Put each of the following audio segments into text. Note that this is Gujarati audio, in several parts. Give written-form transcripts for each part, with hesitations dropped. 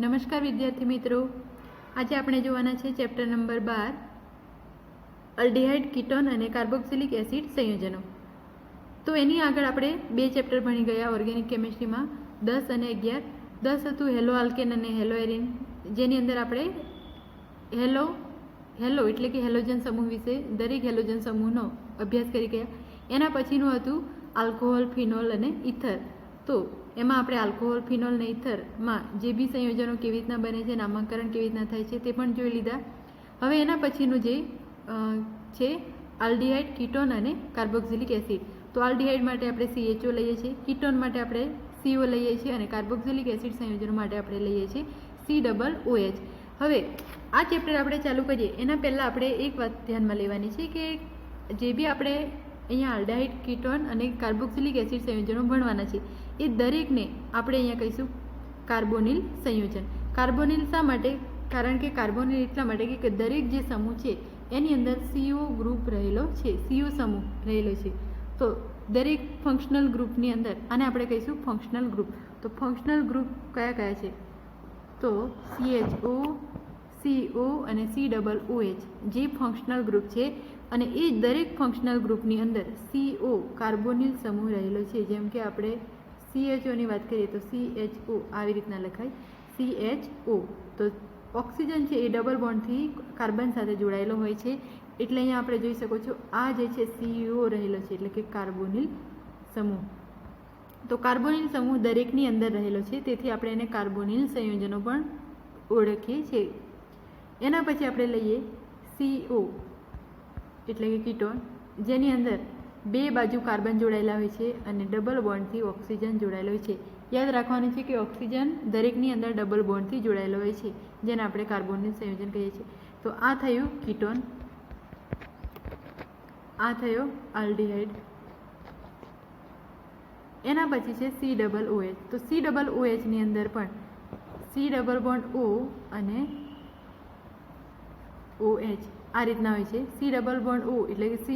નમસ્કાર વિદ્યાર્થી મિત્રો, આજે આપણે જોવાના છે ચેપ્ટર નંબર 12 અલ્ડિહાઇડ કીટોન અને કાર્બોક્સિલિક એસિડ સંયોજનો. તો એની આગળ આપણે બે ચેપ્ટર ભણી ગયા ઓર્ગેનિક કેમિસ્ટ્રીમાં 10 અને 11. 10 હતું હેલો આલ્કેન અને હેલો એરિન, જેની અંદર આપણે હેલો એટલે કે હેલોજન સમૂહ વિશે દરેક હેલોજન સમૂહનો અભ્યાસ કરી ગયા. એના પછીનું હતું આલ્કોહોલ, ફિનોલ અને ઇથર. તો એમાં આપણે આલ્કોહોલ, ફિનોલ અને ઇથરમાં જે બી સંયોજનો કેવી રીતના બને છે, નામાંકરણ કેવી રીતના થાય છે તે પણ જોઈ લીધા. હવે એના પછીનું જે છે આલ્ડિહાઇડ, કીટોન અને કાર્બોક્સિલિક એસિડ. તો આલ્ડિહાઇડ માટે આપણે CHO લઈએ છીએ, કીટોન માટે આપણે CO લઈએ છીએ અને કાર્બોક્સિલિક એસિડ સંયોજનો માટે આપણે લઈએ છીએ COOH. હવે આ ચેપ્ટર આપણે ચાલુ કરીએ એના પહેલાં આપણે એક વાત ધ્યાનમાં લેવાની છે કે જે બી આપણે અહીંયા આલ્ડિહાઇડ, કીટોન અને કાર્બોક્સિલિક એસિડ સંયોજનો ભણવાના છે એ દરેકને આપણે અહીંયા કહીશું કાર્બોનિલ સંયોજન. કાર્બોનિલ શા માટે? કારણ કે કાર્બોનિલ એટલા માટે કે દરેક જે સમૂહ છે એની અંદર CO ગ્રુપ રહેલો છે, CO સમૂહ રહેલો છે. તો દરેક ફંક્શનલ ગ્રુપની અંદર આને આપણે કહીશું ફંક્શનલ ગ્રુપ. તો ફંક્શનલ ગ્રુપ કયા કયા છે? તો CHO, CO અને COOH જે ફંક્શનલ ગ્રુપ છે, અને એ દરેક ફંક્શનલ ગ્રુપની અંદર CO કાર્બોનિલ સમૂહ રહેલો છે. જેમ કે આપણે CHOની વાત કરીએ તો CHO આવી રીતના લખાય CHO. તો ઓક્સિજન છે એ ડબલ બોન્ડથી કાર્બન સાથે જોડાયેલો હોય છે, એટલે અહીંયા આપણે જોઈ શકો છો આ જે છે CO રહેલો છે એટલે કે કાર્બોનિલ સમૂહ. તો કાર્બોનિલ સમૂહ દરેકની અંદર રહેલો છે, તેથી આપણે એને કાર્બોનિલ સંયોજનો પણ ઓળખીએ છીએ. એના પછી આપણે લઈએ CO એટલે કે કીટોન, જેની અંદર બે બાજુ કાર્બન જોડાયેલા હોય છે અને ડબલ બોન્ડથી ઓક્સિજન જોડાયેલો હોય છે. યાદ રાખવાનું છે કે ઓક્સિજન દરેકની અંદર ડબલ બોન્ડથી જોડાયેલો હોય છે, જેને આપણે કાર્બોનિલ સંયોજન કહીએ છીએ. તો આ થયું કીટોન, આ થયો આલ્ડિહાઇડ. એના પછી છે COOH. તો COOH ની અંદર પણ C ડબલ બોન્ડ O અને OH આ રીતના હોય છે. C ડબલ બોન્ડ O એટલે કે C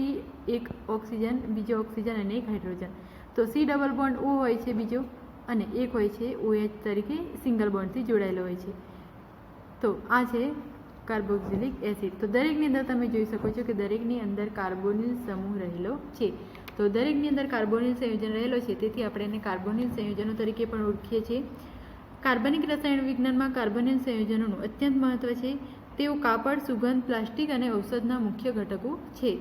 એક ઓક્સિજન, બીજો ઓક્સિજન અને એક હાઇડ્રોજન. તો C ડબલ બોન્ડ O હોય છે બીજો, અને એક હોય છે OH તરીકે સિંગલ બોન્ડથી જોડાયેલો હોય છે. તો આ છે કાર્બોક્સિલિક એસિડ. તો દરેકની અંદર તમે જોઈ શકો છો કે દરેકની અંદર કાર્બોનિલ સમૂહ રહેલો છે. તો દરેકની અંદર કાર્બોનિલ સંયોજન રહેલો છે, તેથી આપણે એને કાર્બોનિલ સંયોજનો તરીકે પણ ઓળખીએ છીએ. કાર્બનિક રસાયણ વિજ્ઞાનમાં કાર્બોનિલ સંયોજનોનું અત્યંત મહત્વ છે. તેઓ કાપડ, સુગંધ, પ્લાસ્ટિક અને ઔષધના મુખ્ય ઘટકો છે.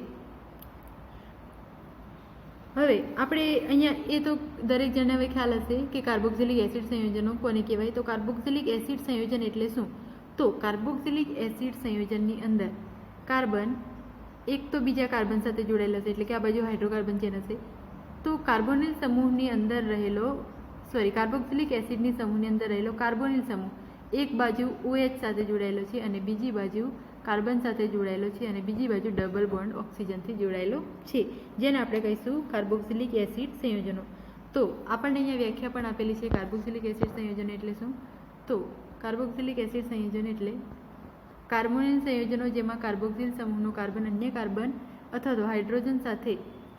હવે આપણે અહીંયા એ તો દરેક જણને હવે ખ્યાલ હશે કે કાર્બોક્સિલિક એસિડ સંયોજનો કોને કહેવાય. તો કાર્બોક્સિલિક એસિડ સંયોજન એટલે શું? તો કાર્બોક્સિલિક એસિડ સંયોજનની અંદર કાર્બન એક તો બીજા કાર્બન સાથે જોડાયેલો છે, એટલે કે આ બાજુ હાઇડ્રોકાર્બન ચેન હશે. તો કાર્બોનિલ સમૂહની અંદર રહેલો કાર્બોક્સિલિક એસિડની સમૂહની અંદર રહેલો કાર્બોનિલ સમૂહ એક બાજુ OH સાથે જોડાયેલો છે અને બીજી બાજુ કાર્બન સાથે જોડાયેલો છે, અને બીજી બાજુ ડબલ બોન્ડ ઓક્સિજનથી જોડાયેલો છે, જેને આપણે કહીશું કાર્બોક્સિલિક એસિડ સંયોજનો. તો આપણને અહીંયા વ્યાખ્યા પણ આપેલી છે કાર્બોક્સિલિક એસિડ સંયોજન એટલે શું. તો કાર્બોક્સિલિક એસિડ સંયોજન એટલે કાર્બોનિલ સંયોજનો જેમાં કાર્બોક્સિલ સમૂહનો કાર્બન અન્ય કાર્બન અથવા તો હાઇડ્રોજન સાથે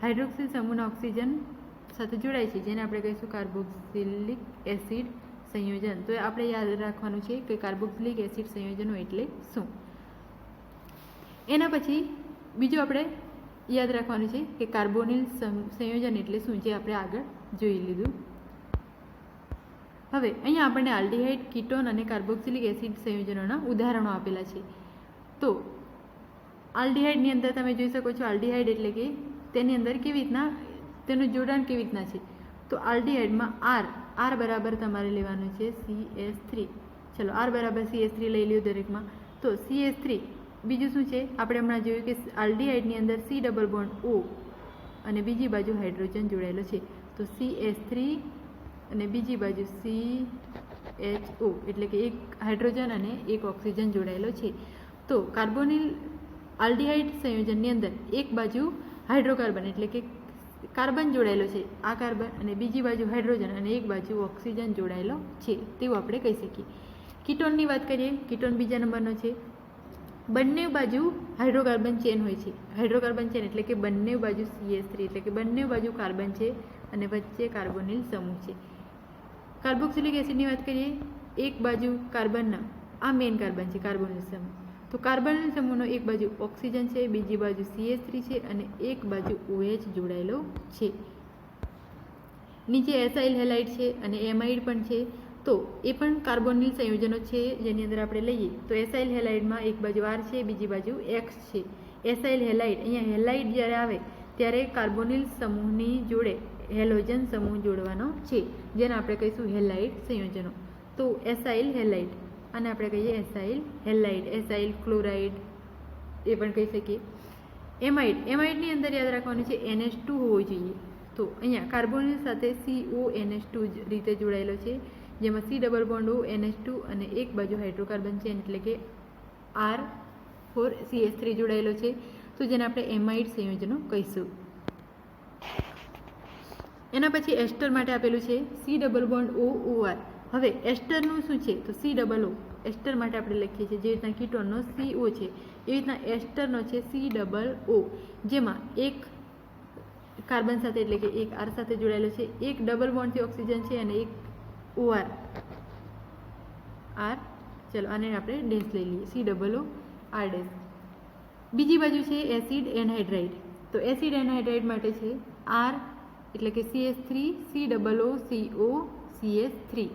હાઇડ્રોક્સિલ સમૂહના ઓક્સિજન સાથે જોડાય છે, જેને આપણે કહીશું કાર્બોક્સિલિક એસિડ સંયોજન. તો આપણે યાદ રાખવાનું છે કે કાર્બોક્સિલિક એસિડ સંયોજનો એટલે શું. એના પછી બીજું આપણે યાદ રાખવાનું છે કે કાર્બોનિલ સંયોજન એટલે શું, જે આપણે આગળ જોઈ લીધું. હવે અહીંયા આપણને આલ્ડિહાઇડ, કીટોન અને કાર્બોક્સિલિક એસિડ સંયોજનોના ઉદાહરણો આપેલા છે. તો આલ્ડિહાઇડની અંદર તમે જોઈ શકો છો આલ્ડિહાઇડ એટલે કે તેની અંદર કેવી રીતના તેનું જોડાણ કેવી રીતના છે. તો આલ્ડિહાઇડમાં R બરાબર તમારે લેવાનું છે CH3. ચલો R બરાબર CH3 લઈ લ્યો દરેકમાં. તો CH3 બીજું શું છે? આપણે હમણાં જોયું કે આલ્ડિહાઇડની અંદર C ડબલ બોન્ડ O અને બીજી બાજુ હાઇડ્રોજન જોડાયેલો છે. તો CH3 અને બીજી બાજુ CHO એટલે કે એક હાઇડ્રોજન અને એક ઓક્સિજન જોડાયેલો છે. તો કાર્બોનિલ આલ્ડિહાઇડ સંયોજનની અંદર એક બાજુ હાઇડ્રોકાર્બન એટલે કે કાર્બન જોડાયેલો છે, આ કાર્બન, અને બીજી બાજુ હાઇડ્રોજન અને એક બાજુ ઓક્સિજન જોડાયેલો છે, તેવું આપણે કહી શકીએ. કીટોનની વાત કરીએ, કીટોન બીજા નંબરનો છે. બંને બાજુ હાઇડ્રોકાર્બન ચેન હોય છે. હાઇડ્રોકાર્બન ચેન એટલે કે બંને બાજુ CH3 એટલે કે બંને બાજુ કાર્બન છે અને વચ્ચે કાર્બોનિલ સમૂહ છે. કાર્બોક્સિલિક એસિડની વાત કરીએ એક બાજુ કાર્બનના આ મેઇન કાર્બન છે કાર્બોનિલ સમૂહ, તો કાર્બોનિલ સમૂહનો એક બાજુ ઓક્સિજન છે, બીજી બાજુ CH3 છે અને એક બાજુ OH જોડાયેલો છે. નીચે એસાઇલ હેલાઇડ છે અને એમાઇડ પણ છે, તો એ પણ કાર્બોનિલ સંયોજનો છે જેની અંદર આપણે લઈએ તો એસાઇલ હેલાઇડમાં એક બાજુ R છે, બીજી બાજુ X છે. એસાઇલ હેલાઇડ, અહીંયા હેલાઇડ જ્યારે આવે ત્યારે કાર્બોનિલ સમૂહની જોડે હેલોજન સમૂહ જોડવાનો છે, જેને આપણે કહીશું હેલાઇડ સંયોજનો. તો એસાઇલ હેલાઇડ, અને આપણે કહીએ એસાઇલ હેલાઇડ, એસાઇલ ક્લોરાઇડ એ પણ કહી શકીએ. એમાઇડ, એમાઇડની અંદર યાદ રાખવાનું છે NH2 હોવો જોઈએ. તો અહીંયા કાર્બોનિલ સાથે CONH2 રીતે જોડાયેલો છે, જેમાં C double bond O NH2 અને એક બાજુ હાઇડ્રોકાર્બન છે એટલે કે R4CH3 જોડાયેલો છે, તો જેને આપણે એમાઇડ સંયોજનો કહીશું. એના પછી એસ્ટર માટે આપેલું છે C ડબલ બોન્ડ OOR. હવે એસ્ટરનું શું છે તો C ડબલ O, એસ્ટર માટે આપણે લખીએ છીએ જે રીતના કીટોનનો CO છે એવી રીતના એસ્ટરનો છે C ડબલ O, જેમાં એક કાર્બન સાથે એટલે કે એક R સાથે જોડાયેલો છે, એક ડબલ બોન્ડથી ઓક્સિજન છે અને એક OR R, ચલો આને આપણે ડેશ લઈ લઈએ C double O R dash. બીજી બાજુ છે એસિડ એનહાઇડ્રાઇડ, તો એસિડ એનહાઇડ્રાઇડ માટે છે R એટલે કે CH3 C double O CO CH3.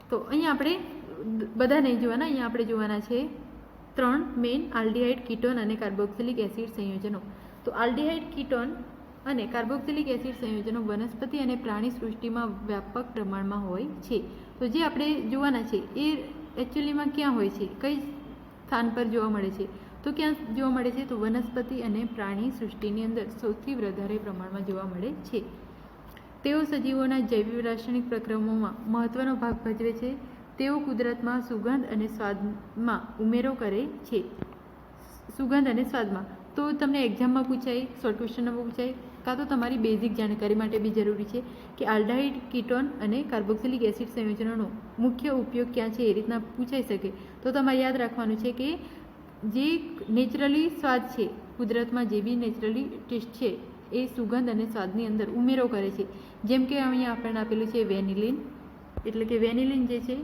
તો અહીંયા આપણે બધા નહીં જોવાના, અહીંયા આપણે જોવાના છે 3 મેઇન આલ્ડીહાઇડ, કીટોન અને કાર્બોક્સિલિક એસિડ સંયોજનો. તો આલ્ડીહાઇડ, કીટોન અને કાર્બોક્સિલિક એસિડ સંયોજનો વનસ્પતિ અને પ્રાણી સૃષ્ટિમાં વ્યાપક પ્રમાણમાં હોય છે. તો જે આપણે જોવાના છે એ એકચ્યુઅલીમાં ક્યાં હોય છે, કઈ સ્થાન પર જોવા મળે છે, તો ક્યાં જોવા મળે છે તો વનસ્પતિ અને પ્રાણી સૃષ્ટિની અંદર સૌથી વધારે પ્રમાણમાં જોવા મળે છે. તેઓ સજીવોના જૈવ રાસાયણિક પ્રક્રિયાઓમાં મહત્વનો ભાગ ભજવે છે. તેઓ કુદરતમાં સુગંધ અને સ્વાદમાં ઉમેરો કરે છે. સુગંધ અને સ્વાદમાં તો તમને એક્ઝામમાં પૂછાય, શોર્ટ ક્વેશ્ચનમાં પૂછાય, કાં તો તમારી બેઝિક જાણકારી માટે બી જરૂરી છે કે આલ્ડીહાઇડ, કીટોન અને કાર્બોક્સિલિક એસિડ સંયોજનોનો મુખ્ય ઉપયોગ ક્યાં છે એ રીતના પૂછાઈ શકે. તો તમારે યાદ રાખવાનું છે કે જે નેચરલી સ્વાદ છે, કુદરતમાં જે બી નેચરલી ટેસ્ટ છે એ સુગંધ અને સ્વાદની અંદર ઉમેરો કરે છે. જેમ કે અહીંયા આપણને આપેલું છે વેનિલિન, એટલે કે વેનિલિન જે છે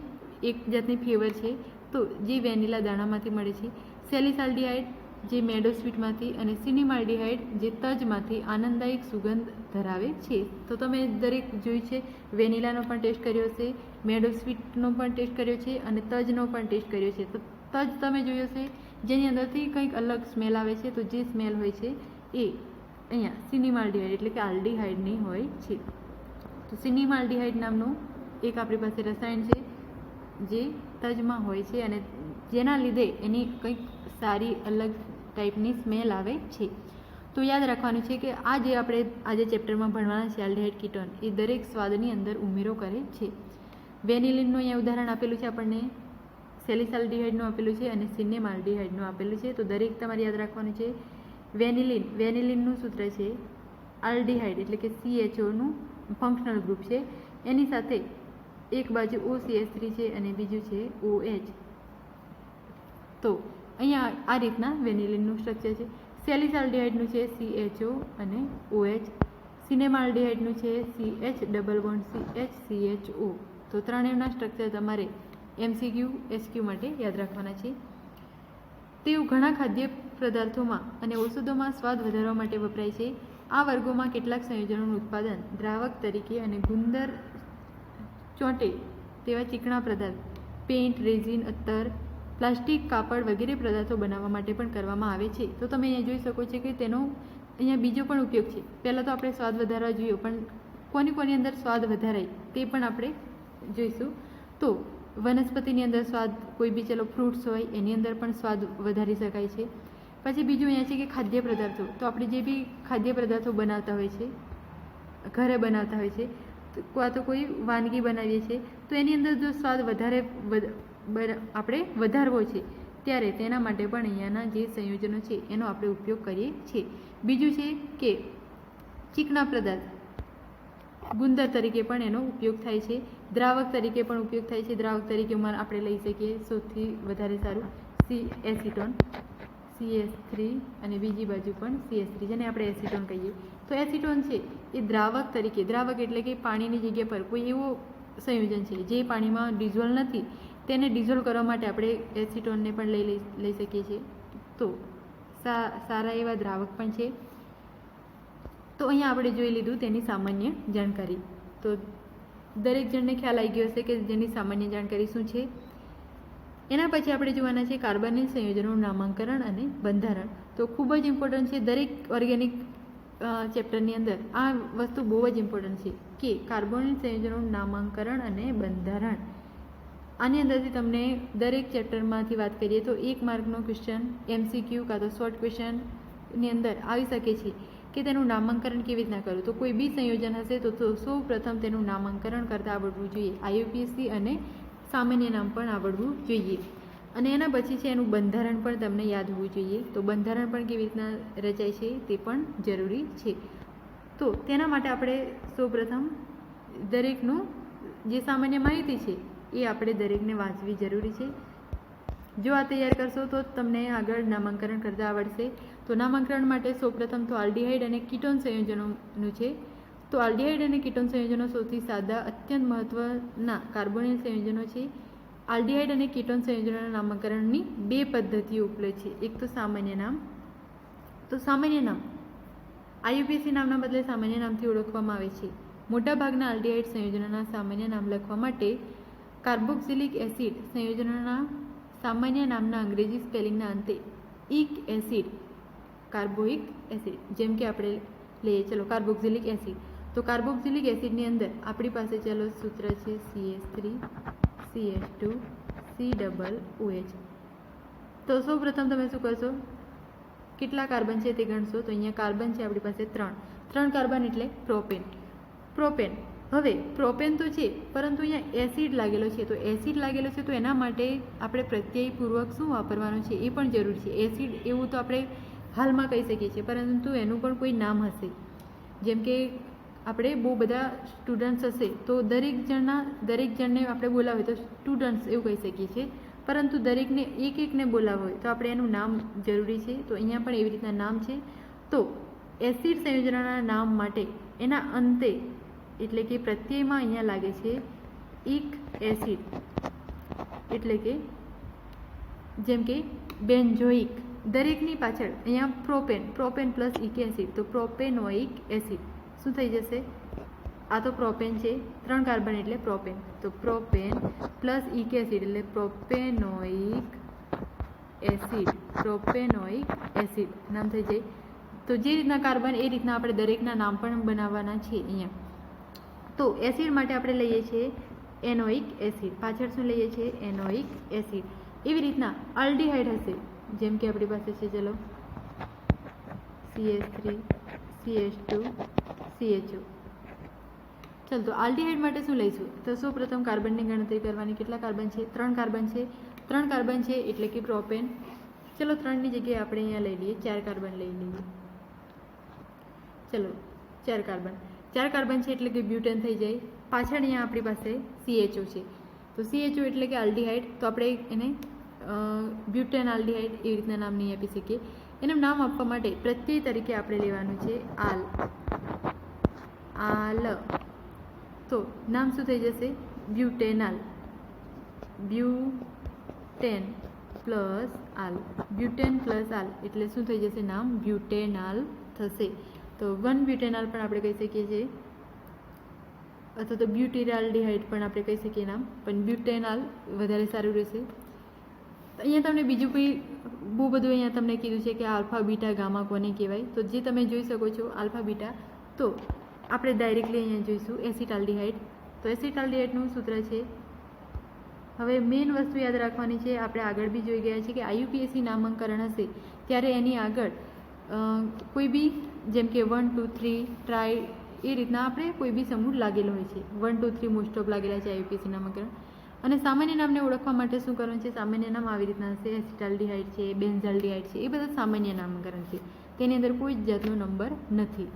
એક જાતની ફ્લેવર છે, તો જે વેનિલા દાણામાંથી મળે છે. સેલિસાલ્ડીહાઇડ જે મેડો સ્વીટમાંથી, અને સિનેમાલ્ડીહાઇડ જે તજમાંથી આનંદદાયક સુગંધ ધરાવે છે. તો તમે દરેક જોયું છે, વેનિલાનો પણ ટેસ્ટ કર્યો હશે, મેડો સ્વીટનો પણ ટેસ્ટ કર્યો છે અને તજનો પણ ટેસ્ટ કર્યો છે. તો તજ તમે જોયો હશે જેની અંદરથી કંઈક અલગ સ્મેલ આવે છે, તો જે સ્મેલ હોય છે એ અહીંયા સિનેમાલ્ડીહાઇડ એટલે કે આલ્ડીહાઇડની હોય છે. તો સિનેમાલ્ડીહાઇડ નામનું એક આપણી પાસે રસાયણ છે જે તજમાં હોય છે અને જેના લીધે એની કંઈક સારી અલગ ટાઈપની સ્મેલ આવે છે. તો યાદ રાખવાનું છે કે આ જે આપણે આજે ચેપ્ટરમાં ભણવાના છે આલ્ડીહાઇડ, કીટોન, એ દરેક સ્વાદની અંદર ઉમેરો કરે છે. વેનિલિનનું અહીંયા ઉદાહરણ આપેલું છે આપણને, સેલિસાલ્ડીહાઇડનું આપેલું છે અને સિનેમાલ્ડીહાઇડનું આપેલું છે. તો દરેક તમારે યાદ રાખવાનું છે. વેનિલિન, વેનિલિનનું સૂત્ર છે આલ્ડીહાઇડ એટલે કે CHOનું ફંક્શનલ ગ્રુપ છે, એની સાથે એક બાજુ OCH3 છે અને બીજું છે OH. તો અહીંયા આ રીતના વેનિલિનનું સ્ટ્રક્ચર છે. સેલિસાલ્ડીહાઇડનું છે CHO અને OH, સિનેમાલ્ડીહાઇડનું છે CH double bond CH CHO. તો ત્રણેયના સ્ટ્રક્ચર તમારે MCQ SQ માટે યાદ રાખવાના છે. તેઓ ઘણા ખાદ્ય પદાર્થોમાં અને ઔષધોમાં સ્વાદ વધારવા માટે વપરાય છે. આ વર્ગોમાં કેટલાક સંયોજનોનું ઉત્પાદન દ્રાવક તરીકે અને ગુંદર ચોંટે તેવા ચીકણા પદાર્થ, પેઇન્ટ, રેઝિન, અત્તર, પ્લાસ્ટિક, કાપડ વગેરે પદાર્થો બનાવવા માટે પણ કરવામાં આવે છે. તો તમે અહીંયા જોઈ શકો છો કે તેનો અહીંયા બીજો પણ ઉપયોગ છે. પહેલાં તો આપણે સ્વાદ વધારવા જોઈએ, પણ કોની અંદર સ્વાદ વધારાય તે પણ આપણે જોઈશું. તો વનસ્પતિની અંદર સ્વાદ, કોઈ બી ચલો ફ્રૂટ્સ હોય એની અંદર પણ સ્વાદ વધારી શકાય છે. પછી બીજું અહીંયા છે કે ખાદ્ય પદાર્થો, તો આપણે જે બી ખાદ્ય પદાર્થો બનાવતા હોય છે, ઘરે બનાવતા હોય છે, કાં તો કોઈ વાનગી બનાવીએ છીએ, તો એની અંદર જો સ્વાદ વધારે આપણે વધારવો છે ત્યારે તેના માટે પણ અહીંયાના જે સંયોજનો છે એનો આપણે ઉપયોગ કરીએ છીએ. બીજું છે કે ચીકણા પદાર્થ, ગુંદર તરીકે પણ એનો ઉપયોગ થાય છે, દ્રાવક તરીકે પણ ઉપયોગ થાય છે. દ્રાવક તરીકેમાં આપણે લઈ શકીએ સૌથી વધારે સારું એસિટોન CH3 અને બીજી બાજુ પણ CH3 જેને આપણે એસિટોન કહીએ. તો એસિટોન છે એ દ્રાવક તરીકે, દ્રાવક એટલે કે પાણીની જગ્યા પર કોઈ એવો સંયોજન છે, જે પાણીમાં ડિઝોલ્વ નથી તેને ડિઝોલ્વ કરવા માટે આપણે એસિટોનને પણ લઈ શકીએ છીએ. તો સારા એવા દ્રાવક પણ છે. તો અહીંયા આપણે જોઈ લીધું તેની સામાન્ય જાણકારી. તો દરેક જણને ખ્યાલ આવી ગયો હશે કે જેની સામાન્ય જાણકારી શું છે. એના પછી આપણે જોવાના છે કાર્બનિક સંયોજનોનું નામાંકરણ અને બંધારણ. તો ખૂબ જ ઇમ્પોર્ટન્ટ છે. દરેક ઓર્ગેનિક ચેપ્ટરની અંદર આ વસ્તુ બહુ જ ઇમ્પોર્ટન્ટ છે કે કાર્બોનિક સંયોજનોનું નામાંકરણ અને બંધારણ. આની અંદરથી તમને દરેક ચેપ્ટરમાંથી વાત કરીએ તો 1 માર્કનો ક્વેશ્ચન MCQ કાં તો શોર્ટ ક્વેશ્ચનની અંદર આવી શકે છે કે તેનું નામાંકરણ કેવી રીતના કરવું. તો કોઈ બી સંયોજન હશે તો સૌ પ્રથમ તેનું નામાંકરણ કરતાં આવડવું જોઈએ. IUPAC અને સામાન્ય નામ પણ આવડવું જોઈએ. અને એના પછી છે એનું બંધારણ પણ તમને યાદ હોવું જોઈએ. તો બંધારણ પણ કેવી રીતના રચાય છે તે પણ જરૂરી છે. તો તેના માટે આપણે સૌપ્રથમ દરેકનું જે સામાન્ય માહિતી છે એ આપણે દરેકને વાંચવી જરૂરી છે. જો આ તૈયાર કરશો તો તમને આગળ નામાંકરણ કરતાં આવડશે. તો નામાંકરણ માટે સૌપ્રથમ તો આલ્ડીહાઇડ અને કીટોન સંયોજનોનું છે. તો આલ્ડીહાઇડ અને કીટોન સંયોજનો સૌથી સાદા અત્યંત મહત્ત્વના કાર્બોનિલ સંયોજનો છે. આલ્ડીહાઇડ અને કીટોન સંયોજનોના નામાંકરણની 2 પદ્ધતિઓ ઉપલબ્ધ છે. એક તો સામાન્ય નામ. તો સામાન્ય નામ IUPAC નામના બદલે સામાન્ય નામથી ઓળખવામાં આવે છે. મોટાભાગના આલ્ડીહાઇડ સંયોજનોના સામાન્ય નામ લખવા માટે કાર્બોક્સિલિક એસિડ સંયોજનોના સામાન્ય નામના અંગ્રેજી સ્પેલિંગના અંતે ઇક એસિડ, કાર્બોઇક એસિડ, જેમ કે આપણે લઈએ ચલો કાર્બોક્સિલિક એસિડ. તો કાર્બોક્સિલિક એસિડની અંદર આપણી પાસે ચલો સૂત્ર છે CH3 CH2 COOH. તો સૌ પ્રથમ તમે શું કરશો, કેટલા કાર્બન છે તે ગણશો. તો અહીંયા કાર્બન છે આપણી પાસે 3 કાર્બન એટલે પ્રોપેન. હવે પ્રોપેન તો છે પરંતુ અહીંયા એસિડ લાગેલો છે. તો એસિડ લાગેલો છે તો એના માટે આપણે પ્રત્યયપૂર્વક શું વાપરવાનું છે એ પણ જરૂરી છે. એસિડ એવું તો આપણે હાલમાં કહી શકીએ છીએ પરંતુ એનું પણ કોઈ નામ હશે. જેમ કે આપણે બહુ બધા સ્ટુડન્ટ્સ હશે તો દરેક જણને આપણે બોલાવીએ તો સ્ટુડન્ટ્સ એવું કહી શકીએ છીએ. પરંતુ દરેકને એકને બોલાવવું હોય તો આપણે એનું નામ જરૂરી છે. તો અહીંયા પણ એવી રીતના નામ છે. તો એસિડ સંયોજનોના નામ માટે એના અંતે એટલે કે પ્રત્યયમાં અહીંયા લાગે છે ઇક એસિડ, એટલે કે જેમ કે બેન્ઝોઇક. દરેકની પાછળ અહીંયા પ્રોપેન પ્લસ ઇક એસિડ, તો પ્રોપેનોઇક એસિડ શું થઈ જશે. આ તો પ્રોપેન છે, 3 કાર્બન એટલે પ્રોપેન. તો પ્રોપેન પ્લસ ઇક એસિડ એટલે પ્રોપેનોઇક એસિડ નામ થઈ જાય. તો જે રીતના કાર્બન એ રીતના આપણે દરેકના નામ પણ બનાવવાના છે અહીંયા. તો એસિડ માટે આપણે લઈએ છીએ એનોઇક એસિડ, પાછળ શું લઈએ છીએ એનોઇક એસિડ. એવી રીતના આલ્ડીહાઇડ હશે જેમ કે આપણી પાસે છે ચલો CH3 CH2 CHO. ચાલો તો આલ્ડીહાઇડ માટે શું લઈશું. તો સૌ પ્રથમ કાર્બનની ગણતરી કરવાની. કેટલા કાર્બન છે 3 કાર્બન છે. 3 કાર્બન છે એટલે કે પ્રોપેન. ચલો 3ની જગ્યાએ આપણે અહીંયા લઈ લઈએ 4 કાર્બન લઈ લઈએ. ચલો 4 કાર્બન છે એટલે કે બ્યુટેન થઈ જાય. પાછળ અહીંયા આપણી પાસે CHO છે. તો CHO એટલે કે આલ્ડીહાઇડ. તો આપણે એને બ્યુટેન આલ્ડીહાઇડ એવી રીતના નામ નહીં આપી શકીએ. એનું નામ આપવા માટે પ્રત્યય તરીકે આપણે લેવાનું છે આલ. તો નામ શું થઈ જશે બ્યુટેન પ્લસ આલ એટલે શું થઈ જશે નામ બ્યુટેનાલ થશે. તો 1 બ્યુટેનાલ પણ આપણે કહી શકીએ છીએ અથવા તો બ્યુટીરાલ્ડીહાઇડ પણ આપણે કહી શકીએ નામ, પણ બ્યુટેનાલ વધારે સારું રહેશે. અહીંયા તમને બીજું કંઈ બહુ બધું અહીંયા તમને કીધું છે કે આલ્ફા બીટા ગામા કોને કહેવાય. તો જે તમે જોઈ શકો છો આલ્ફા બીટા. તો આપણે ડાયરેક્ટલી અહીંયા જોઈશું એસિટાલ્ડીહાઇડ. તો એસિટાલ્ડીહાઇડનું સૂત્ર છે. હવે મેઇન વસ્તુ યાદ રાખવાની છે, આપણે આગળ બી જોઈ ગયા છે કે IUPAC નામાંકરણ હશે ત્યારે એની આગળ કોઈ બી જેમ કે 1 2 3 ટ્રાય એ રીતના આપણે કોઈ બી સમૂહ લાગેલો હોય છે. 1 2 3 મોસ્ટ ઓફ લાગેલા છે IUPAC નામાંકરણ. અને સામાન્ય નામને ઓળખવા માટે શું કરવાનું છે, સામાન્ય નામ આવી રીતના હશે એસિટાલ્ડીહાઇડ છે, બેન્ઝાલ્ડીહાઇડ છે, એ બધા સામાન્ય નામકરણ છે. તેની અંદર કોઈ જ જાતનો નંબર નથી.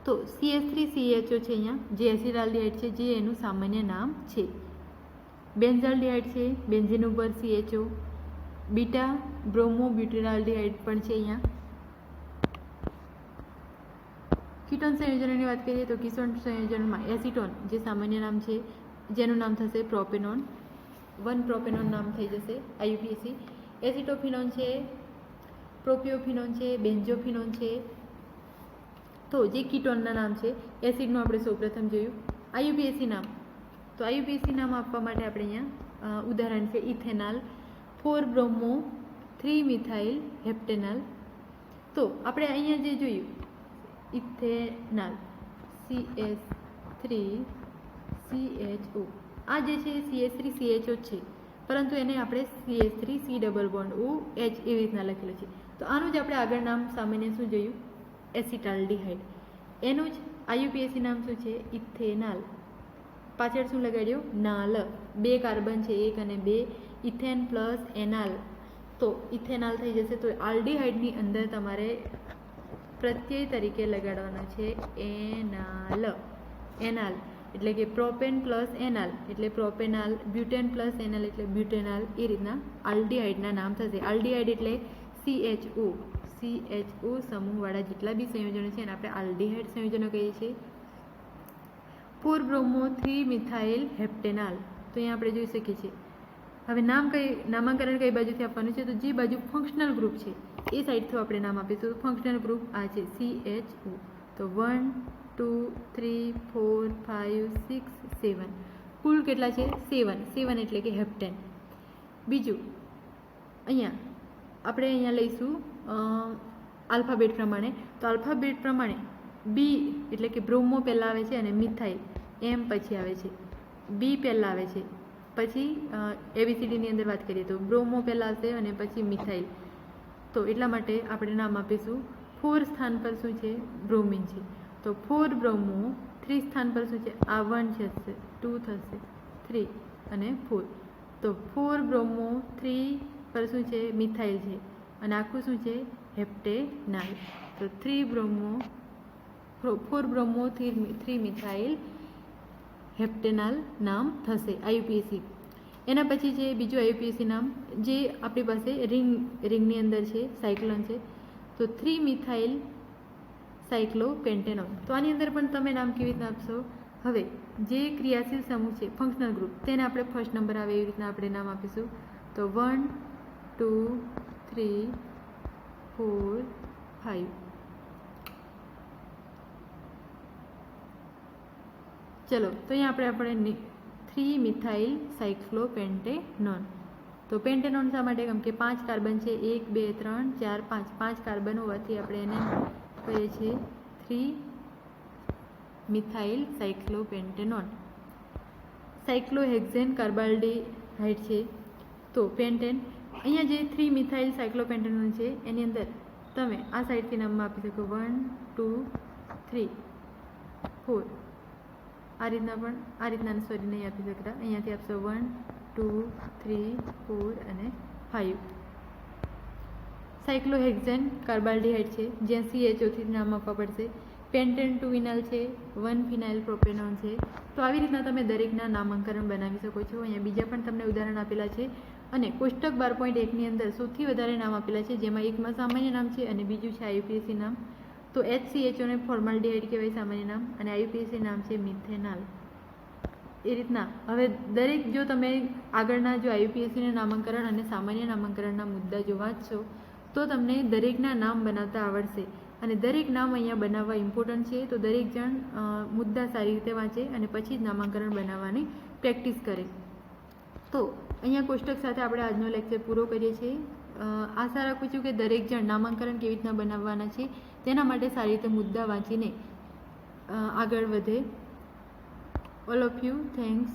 તો CH3 CHO છે અહીંયા જે એસિટાલ્ડીહાઇડ છે જે એનું સામાન્ય નામ છે. બેન્ઝાલ્ડીહાઇડ છે, બેન્ઝીન ઉપર CHO. બીટા બ્રોમો બ્યુટીરાલ્ડીહાઇડ પણ છે અહીંયા. કીટોન સંયોજનોની વાત કરીએ તો કીટોન સંયોજનમાં એસિટોન જે સામાન્ય નામ છે જેનું નામ થશે પ્રોપેનોન, 1 પ્રોપેનોન નામ થઈ જશે IUPAC. એસિટોફિનોન છે, પ્રોપિયોફિનોન છે, બેન્ઝોફિનોન છે. તો જે કીટોનના નામ છે એસિડનું આપણે સૌપ્રથમ જોયું. IUPAC નામ, તો IUPAC નામ આપવા માટે આપણે અહીંયા ઉદાહરણ છે ઇથેનોલ, 4 બ્રોમો 3 મિથાઇલ હેપ્ટેનોલ. તો આપણે અહીંયા જે જોયું ઇથેનોલ CH3CHO, આ જે છે CH3CHO છે, પરંતુ એને આપણે CH3C ડબલ બોન્ડ OH એવી રીતના લખેલું છે. તો આનું જ આપણે આગળ નામ સામાન્ય શું જોયું એસિટાલ્ડિહાઇડ. એનું જ IUPAC નામ શું છે ઇથેનોલ. પાછળ શું લગાડ્યું નાલ, 2 કાર્બન છે 1 અને 2, ઇથેન પ્લસ એનાલ, તો ઇથેનોલ થઈ જશે. તો આલ્ડિહાઇડની અંદર તમારે પ્રત્યય તરીકે લગાડવાનો છે એનાલ. એનાલ એટલે કે પ્રોપેન પ્લસ એનાલ એટલે પ્રોપેનાલ, બ્યુટેન પ્લસ એનાલ એટલે બ્યુટેનાલ. એ રીતના આલ્ડિહાઇડના નામ થશે. આલ્ડિહાઇડ એટલે CHO સમૂહવાળા જેટલા બી સંયોજનો છે એને આપણે આલ્ડિહાઇડ સંયોજનો કહીએ છીએ. 4 બ્રોમો 3 મિથાઇલ હેપ્ટેનોલ, તો અહીંયા આપણે જોઈ શકીએ છીએ. હવે નામાંકરણ કઈ બાજુથી આપવાનું છે, તો જે બાજુ ફંક્શનલ ગ્રુપ છે એ સાઈડથી આપણે નામ આપીશું. ફંક્શનલ ગ્રુપ આ છે CHO. તો 1 2 3 4 5 6 7, કુલ કેટલા છે 7 એટલે કે હેપ્ટેન. બીજું અહીંયા આપણે લઈશું આલ્ફાબેટ પ્રમાણે. તો આલ્ફાબેટ પ્રમાણે B એટલે કે બ્રોમો પહેલાં આવે છે અને મિથાઇલ M પછી આવે છે, B પહેલાં આવે છે, પછી ABCDની અંદર વાત કરીએ તો બ્રોમો પહેલાં આવશે અને પછી મિથાઇલ. તો એટલા માટે આપણે નામ આપીશું 4 સ્થાન પર શું છે બ્રોમિન છે. તો 4 બ્રોમો 3 સ્થાન પર શું છે આ 1 થશે, 2 થશે, 3 અને 4. તો 4 બ્રોમો 3 પર શું છે મિથાઇલ છે અને આખું શું છે હેપ્ટેનોલ. તો 4 બ્રોમો 3 મિથાઇલ હેપ્ટેનોલ નામ થશે IUPAC. એના પછી છે બીજું IUPAC નામ જે આપણી પાસે રિંગની અંદર છે, સાયક્લોન છે. તો 3 મિથાઇલ સાયક્લોપેન્ટેનોન. તો આની અંદર પણ તમે નામ કેવી રીતના આપશો, હવે જે ક્રિયાશીલ સમૂહ છે ફંક્શનલ ગ્રુપ તેને આપણે ફર્સ્ટ નંબર આવે એવી રીતના આપણે નામ આપીશું. તો 1 2 3 4 5. ચલો, તો અહીંયા આપણે 3 મિથાઇલ સાયક્લોપેન્ટેનોન. તો પેન્ટેનોન શા માટે, કેમ કે 5 કાર્બન છે 1 2 3 4 5 કાર્બન હોવાથી આપણે એને કહીએ છીએ 3 મિથાઇલ સાયક્લોપેન્ટેનોન. સાયક્લોહેક્ઝેન કાર્બાલ્ડિહાઇડ છે. તો પેન્ટેન અહીંયા જે 3 મિથાઇલ સાયક્લોપેન્ટેનોન છે એની અંદર તમે આ સાઈડથી નામમાં આપી શકો 1 2 3 4. આ રીતના સોરી નહીં આપી શકતા, અહીંયાથી આપશો 1 2 3 4 અને 5. સાયક્લોહેક્ઝેન કાર્બાલ્ડિહાઇડ છે જ્યાં CHOથી નામ આપવા પડશે. પેન્ટેન 2 વિનાલ છે, 1 ફિનાઇલ પ્રોપેનોન છે. તો આવી રીતના તમે દરેકના નામાંકરણ બનાવી શકો છો. અહીંયા બીજા પણ તમને ઉદાહરણ આપેલા છે અને કોષ્ટક 12.1ની અંદર સૌથી વધારે નામ આપેલા છે, જેમાં એકમાં સામાન્ય નામ છે અને બીજું છે IUPAC નામ. તો HCHO ને ફોર્માલ્ડિહાઇડ કહેવાય સામાન્ય નામ અને IUPAC નામ છે મિથેનોલ. એ રીતના હવે દરેક જો તમે આગળના જો IUPACના નામાંકરણ અને સામાન્ય નામાંકરણના મુદ્દા જો વાંચશો તો તમને દરેકના નામ બનાવતા આવડશે. અને દરેક નામ અહીંયા બનાવવા ઇમ્પોર્ટન્ટ છે. તો દરેક જણ મુદ્દા સારી રીતે વાંચે અને પછી જ નામાંકરણ બનાવવાની પ્રેક્ટિસ કરે. તો અહીંયા કોષ્ટક સાથે આપણે આજનો લેક્ચર પૂરો કરીએ છીએ. આશા રાખું છું કે દરેક જણ નામાંકરણ કેવી રીતના બનાવવાના છે તેના માટે સારી રીતે મુદ્દા વાંચીને આગળ વધે. All of you thanks.